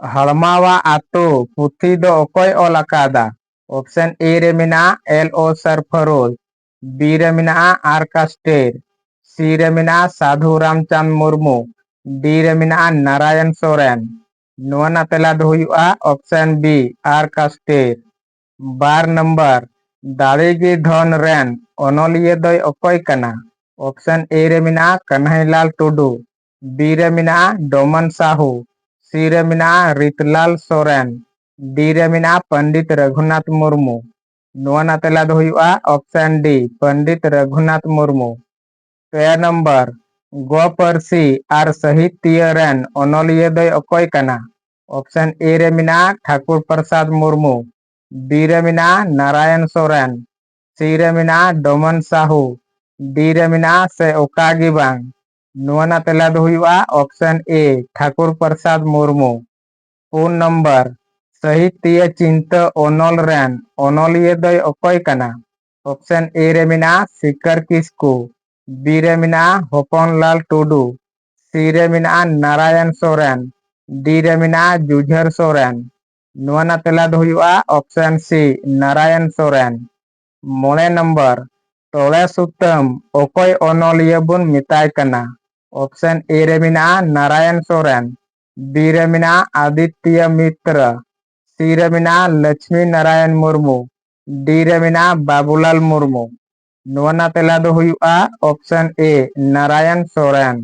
हड़मावा आतो पुथी दो ओकोय all अकादा। Option A रे मिना एल ओ सरफरोज, बी रे मिना आर कास्टेर, सी रे मिना साधु रामचंद मुर्मू, डी रे मिना नारायण सोरेन। नोना तेला दो हुआ ऑप्शन बी आर कास्टेर। बार नंबर दाड़ेगी धन रेन ओनोलिए दो ओकोय कना। ऑप्शन ए रे मिना कन्हैलाल टुडू, बी रे मिना डोमन साहू, सी रे मिना रितलाल सोरेन, डी रे मिना पंडित रघुनाथ मुर्मू। नोना तेला दो हुआ ऑप्शन डी पंडित रघुनाथ मुर्मू। पे नंबर गो परसी आर साहित्य रेन ओनोलिए दो ओकोय कना। ऑप्शन ए रे मिना ठाकुर प्रसाद मुर्मू, बी रे मिना नारायण सोरेन, सी रे मिना डोमन साहू, डी रे मिना से ओकागी बांग। नोना तेला दो हुआ ऑप्शन ए ठाकुर प्रसाद मुर्मू। पूर्ण नंबर साहित्य चिंता ओनोल रेन ओनोलिए दो ओकोय कना। ऑप्शन ए रे मिना सिकर किस्कू, बी रे मिना होपनलाल टुडू, सी रे मिना नारायण सोरेन, डी रे मिना जुझर सोरेन। नोना तेला दो हुआ ऑप्शन सी नारायण सोरेन। मोड़े नंबर तोड़े सुतम ओकोय ओनोलिए बुन मिताय कना। ऑप्शन ए रे मिना नारायण सोरेन, बी रे मिना आदित्य मित्र, सी रे मिना लक्ष्मी नारायण मुर्मू, डी रे मिना बाबूलाल मुर्मू। नोना तेला दो हुआ ऑप्शन ए नारायण सोरेन।